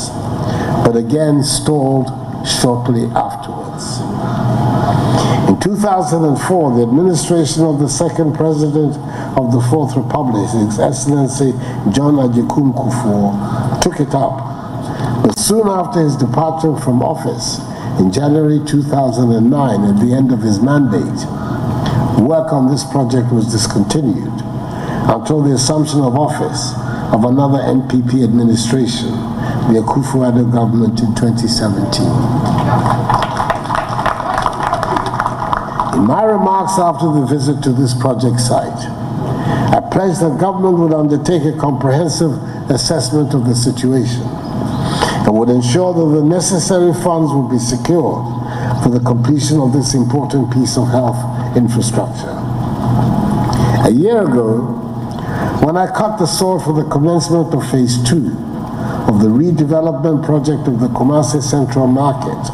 efforts, but again stalled shortly afterwards. In 2004, the administration of the second president of the Fourth Republic, His Excellency John Akufo, took it up. But soon after his departure from office in January 2009, at the end of his mandate, work on this project was discontinued until the assumption of office of another NPP administration, the Akufo-Addo government, in 2017. In my remarks after the visit to this project site, I pledged that government would undertake a comprehensive assessment of the situation and would ensure that the necessary funds would be secured for the completion of this important piece of health infrastructure. A year ago, when I cut the sword for the commencement of Phase 2 of the redevelopment project of the Kumasi Central Market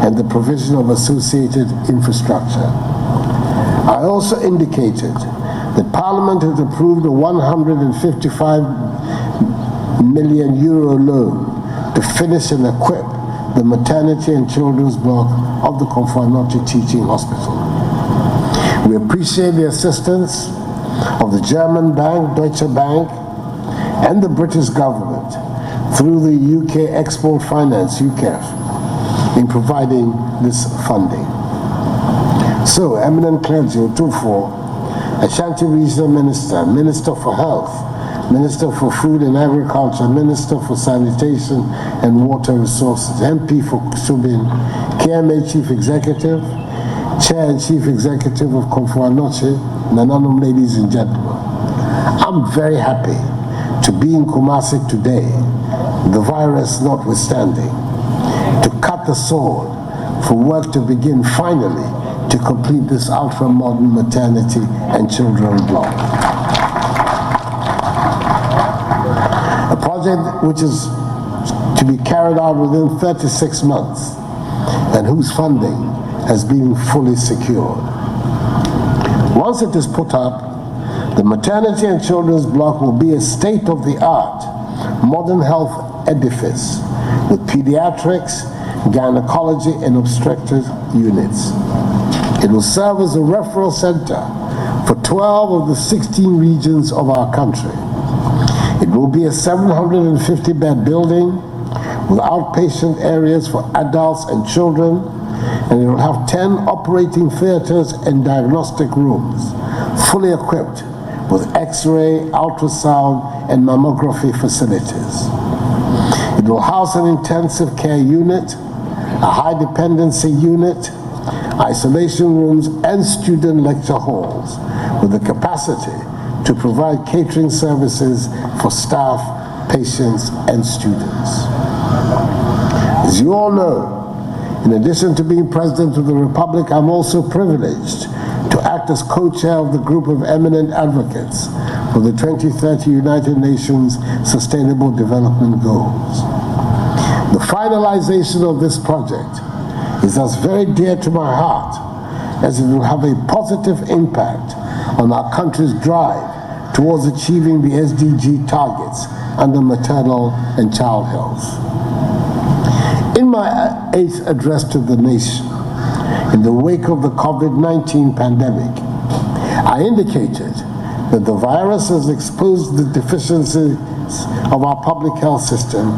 and the provision of associated infrastructure, I also indicated that Parliament had approved a €155 million loan to finish and equip the maternity and children's block of the Komfo-Anokye Teaching Hospital. We appreciate the assistance of the German bank, Deutsche Bank, and the British government through the UK Export Finance, UKEF, in providing this funding. So, eminent clergy, Akufo, Ashanti Regional Minister, Minister for Health, Minister for Food and Agriculture, Minister for Sanitation and Water Resources, MP for Subin, KMA Chief Executive, Chair and Chief Executive of Komfo-Anokye, Nananom, ladies and gentlemen, I'm very happy to be in Kumasi today, the virus notwithstanding, to cut the sword for work to begin finally to complete this ultra-modern maternity and children's block. A project which is to be carried out within 36 months and whose funding has been fully secured. Once it is put up, the maternity and children's block will be a state-of-the-art modern health edifice with pediatrics, gynecology, and obstetrics units. It will serve as a referral center for 12 of the 16 regions of our country. It will be a 750-bed building with outpatient areas for adults and children, and it will have 10 operating theaters and diagnostic rooms, fully equipped with X-ray, ultrasound, and mammography facilities. It will house an intensive care unit, a high dependency unit, isolation rooms, and student lecture halls with the capacity to provide catering services for staff, patients, and students. As you all know, in addition to being President of the Republic, I'm also privileged to act as co-chair of the group of eminent advocates for the 2030 United Nations Sustainable Development Goals. The finalization of this project is thus very dear to my heart, as it will have a positive impact on our country's drive towards achieving the SDG targets under maternal and child health. In my 8th address to the nation, in the wake of the COVID-19 pandemic, I indicated that the virus has exposed the deficiencies of our public health system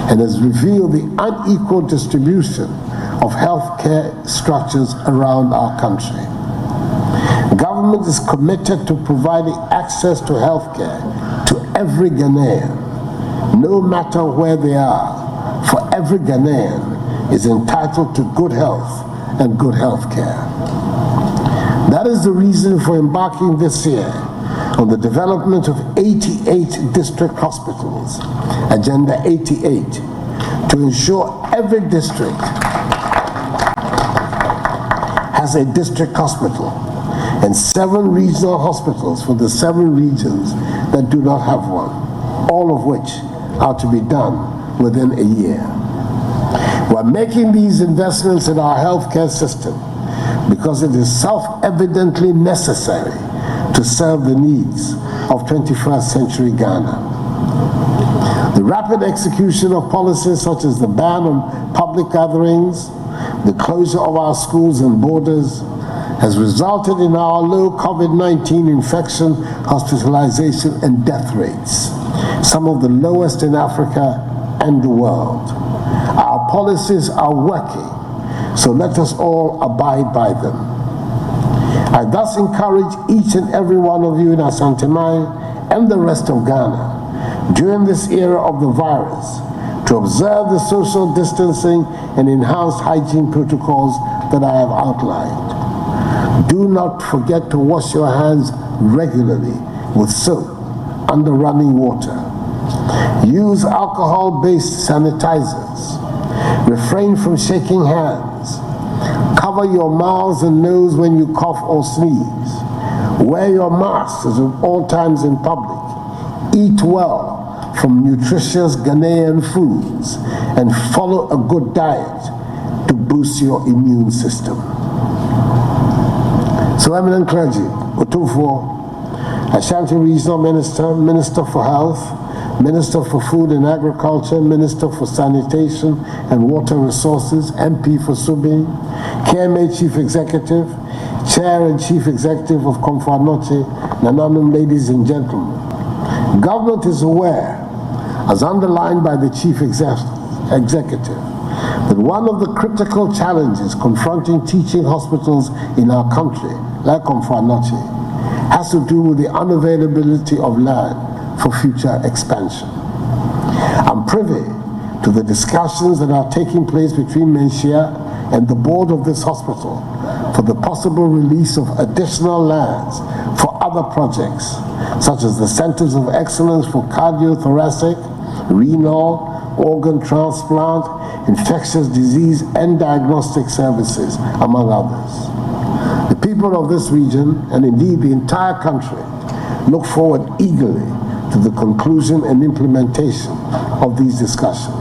and has revealed the unequal distribution of healthcare structures around our country. Government is committed to providing access to healthcare to every Ghanaian, no matter where they are, for every Ghanaian is entitled to good health and good health care. That is the reason for embarking this year on the development of 88 district hospitals, Agenda 88, to ensure every district has a district hospital and 7 regional hospitals for the 7 regions that do not have one, all of which are to be done within a year. We're making these investments in our healthcare system because it is self-evidently necessary to serve the needs of 21st century Ghana. The The rapid execution of policies such as the ban on public gatherings, the closure of our schools and borders, has resulted in our low COVID-19 infection, hospitalization, and death rates, some of the lowest in Africa and the world. Our policies are working, so let us all abide by them. I thus encourage each and every one of you in Asante and the rest of Ghana during this era of the virus to observe the social distancing and enhanced hygiene protocols that I have outlined. Do not forget to wash your hands regularly with soap under running water. Use alcohol-based sanitizers. Refrain from shaking hands. Cover your mouths and nose when you cough or sneeze. Wear your masks at all times in public. Eat well from nutritious Ghanaian foods and follow a good diet to boost your immune system. So, eminent clergy, Akufo, Ashanti Regional Minister, Minister for Health, Minister for Food and Agriculture, Minister for Sanitation and Water Resources, MP for Subi, KMA Chief Executive, Chair and Chief Executive of Komfo-Anokye, Nananum, ladies and gentlemen. Government is aware, as underlined by the Chief Executive, that one of the critical challenges confronting teaching hospitals in our country, like Komfo-Anokye, has to do with the unavailability of land for future expansion. I'm privy to the discussions that are taking place between Menchia and the board of this hospital for the possible release of additional lands for other projects, such as the Centers of Excellence for Cardiothoracic, Renal, Organ Transplant, Infectious Disease and Diagnostic Services, among others. The people of this region, and indeed the entire country, look forward eagerly to the conclusion and implementation of these discussions.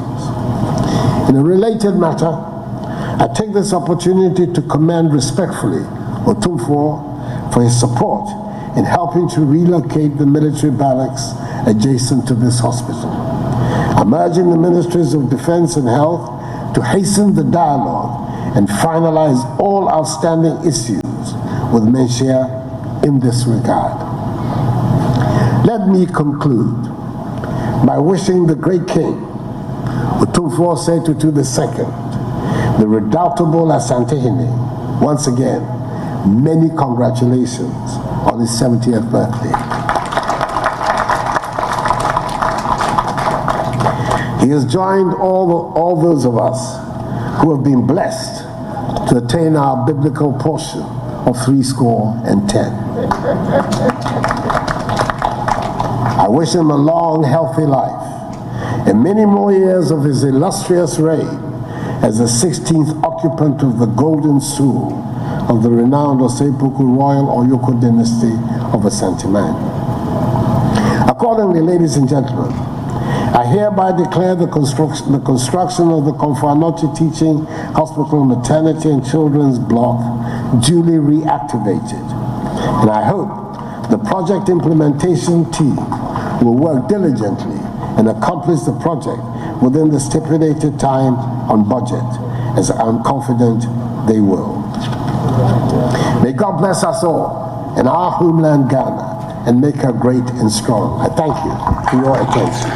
In a related matter, I take this opportunity to commend respectfully Akufo for his support in helping to relocate the military barracks adjacent to this hospital. I'm urging the Ministries of Defense and Health to hasten the dialogue and finalize all outstanding issues with Menchia in this regard. Let me conclude by wishing the great King, Akufo Setutu II, the redoubtable Asantehene, once again, many congratulations on his 70th birthday. He has joined all those of us who have been blessed to attain our biblical portion of 70. I wish him a long, healthy life and many more years of his illustrious reign as the 16th occupant of the golden stool of the renowned Osepoku Royal Oyoko dynasty of Asante. Accordingly, ladies and gentlemen, I hereby declare the construction of the Komfo-Anokye Teaching Hospital Maternity and Children's Block duly reactivated. And I hope the project implementation team will work diligently and accomplish the project within the stipulated time on budget, as I'm confident they will. May God bless us all in our homeland Ghana and make her great and strong. I thank you for your attention.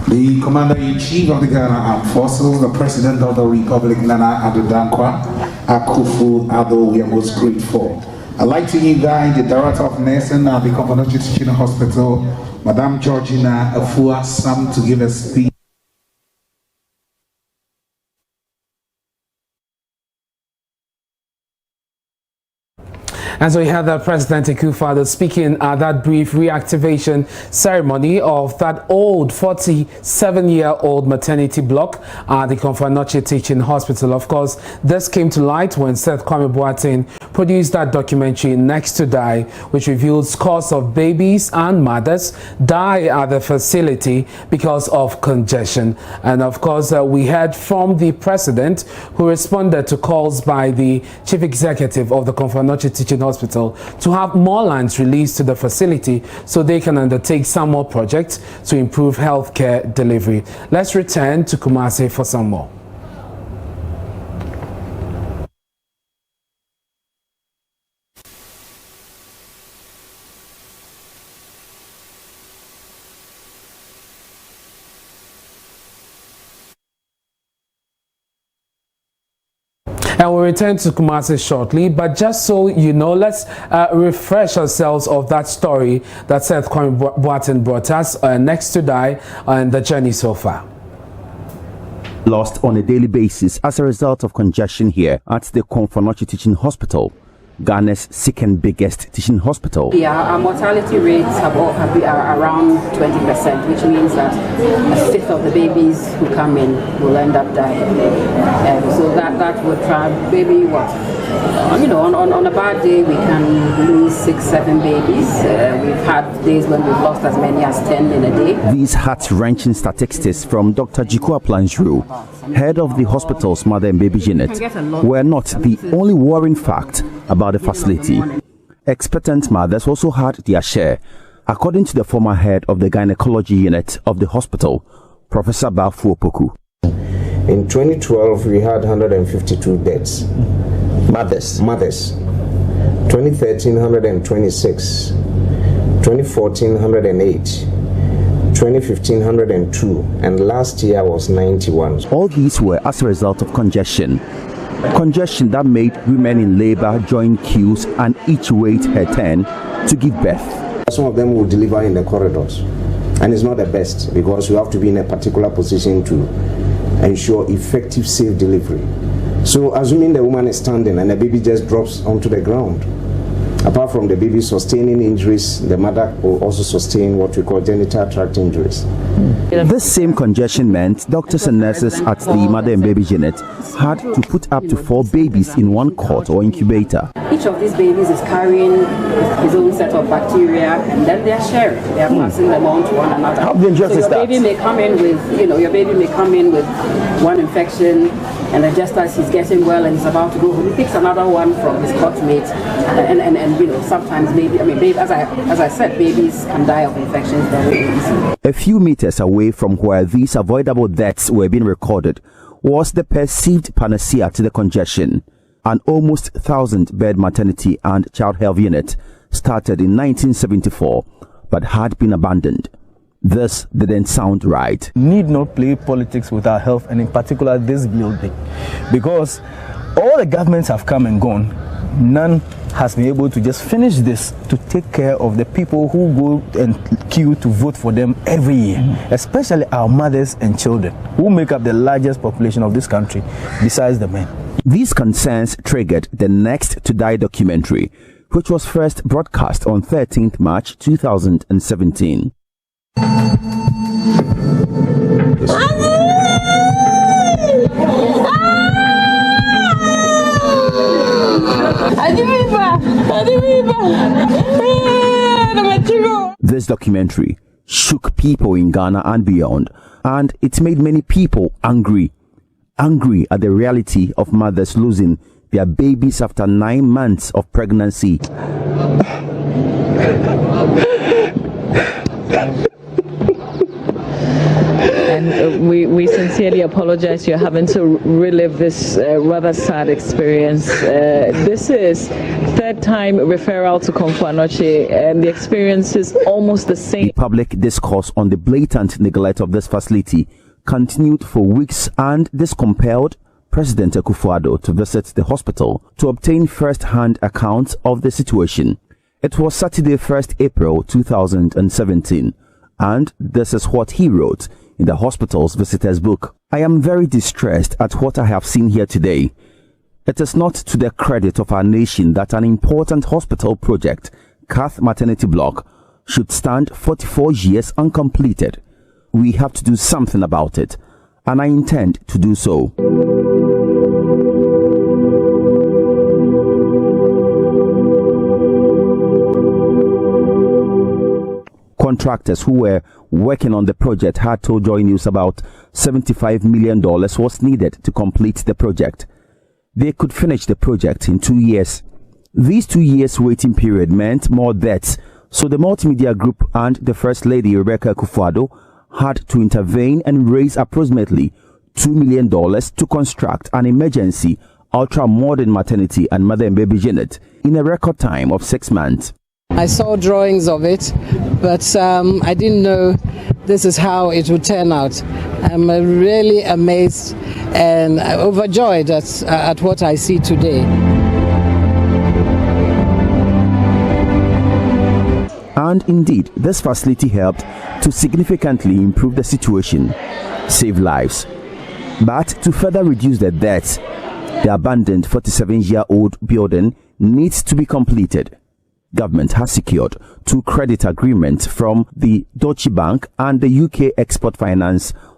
The Commander-in-Chief of the Ghana Armed Forces, the President of the Republic, Nana Addo Akufo Addo, we are most grateful. I'd like to invite the Director of Nursing at the Komfo-Anokye Teaching Hospital, Madam Georgina Afua Sam, to give a speech. And so we had the President Akufo speaking at that brief reactivation ceremony of that old 47-year-old maternity block at the Komfo-Anokye Teaching Hospital. Of course, this came to light when Seth Kwame Boateng produced that documentary Next to Die, which reveals scores of babies and mothers die at the facility because of congestion. And of course, we heard from the president, who responded to calls by the chief executive of the Konfo Teaching Hospital to have more lands released to the facility so they can undertake some more projects to improve healthcare delivery. Let's return to Kumasi for some more. And we'll return to Kumasi shortly, but just so you know, let's refresh ourselves of that story that Seth Kwame brought us, Next to Die, and the journey so far. Lost on a daily basis as a result of congestion here at the Konfo Teaching Hospital, Ghana's second biggest teaching hospital. Yeah, our mortality rates are around 20%, which means that a fifth of the babies who come in will end up dying. So that would try maybe what? On a bad day we can lose 6-7 babies. We've had days when we've lost as many as 10 in a day. These heart-wrenching statistics from Dr. Jikua Planjuru, head of the hospital's mother and baby unit, were not the only worrying fact about the facility. Expectant mothers also had their share, according to the former head of the gynecology unit of the hospital, Professor Bafu Opoku. In 2012, we had 152 deaths. Mothers. 2013, 126. 2014, 108. 2015, 102. And last year was 91. All these were as a result of congestion. Congestion that made women in labor join queues and each wait her turn to give birth. Some of them will deliver in the corridors. And it's not the best because you have to be in a particular position to ensure effective, safe delivery. So assuming the woman is standing and the baby just drops onto the ground, apart from the baby sustaining injuries, the mother will also sustain what we call genital tract injuries. This same congestion meant doctors and nurses at the mother and baby unit had to put up to 4 babies in one cot or incubator. Each of these babies is carrying his own set of bacteria, and then they're sharing. They're passing them on to one another. How dangerous is that? Your baby may come in with one infection, and then just as he's getting well and he's about to go home, he picks another one from his cot mate, and sometimes as I said, babies can die of infections very easily. A few meters away from where these avoidable deaths were being recorded was the perceived panacea to the congestion. An almost 1,000-bed maternity and child health unit started in 1974 but had been abandoned. This didn't sound right. Need not play politics with our health, and in particular this building, because all the governments have come and gone. None has been able to just finish this to take care of the people who go and queue to vote for them every year, especially our mothers and children, who make up the largest population of this country besides the men. These concerns triggered the Next to Die documentary, which was first broadcast on 13th March 2017. This documentary shook people in Ghana and beyond, and it made many people angry at the reality of mothers losing their babies after 9 months of pregnancy. And we sincerely apologize you're having to relive this rather sad experience. This is third time referral to Konfo, and the experience is almost the same. The public discourse on the blatant neglect of this facility continued for weeks, and this compelled President Akufo to visit the hospital to obtain first-hand accounts of the situation. It was Saturday, 1st April 2017, and this is what he wrote in the hospital's visitors book. I am very distressed at what I have seen here today. It is not to the credit of our nation that an important hospital project, Kath Maternity Block, should stand 44 years uncompleted. We have to do something about it, and I intend to do so. Contractors who were working on the project had told Joy News about $75 million was needed to complete the project. They could finish the project in 2 years. These 2 years waiting period meant more debts, so the multimedia group and the First Lady Akufo had to intervene and raise approximately $2 million to construct an emergency ultra-modern maternity and mother and baby unit in a record time of 6 months. I saw drawings of it, but I didn't know this is how it would turn out. I'm really amazed and overjoyed at what I see today. And indeed, this facility helped to significantly improve the situation, save lives. But to further reduce the debts, the abandoned 47-year-old building needs to be completed. Government has secured 2 credit agreements from the Deutsche Bank and the UK Export Finance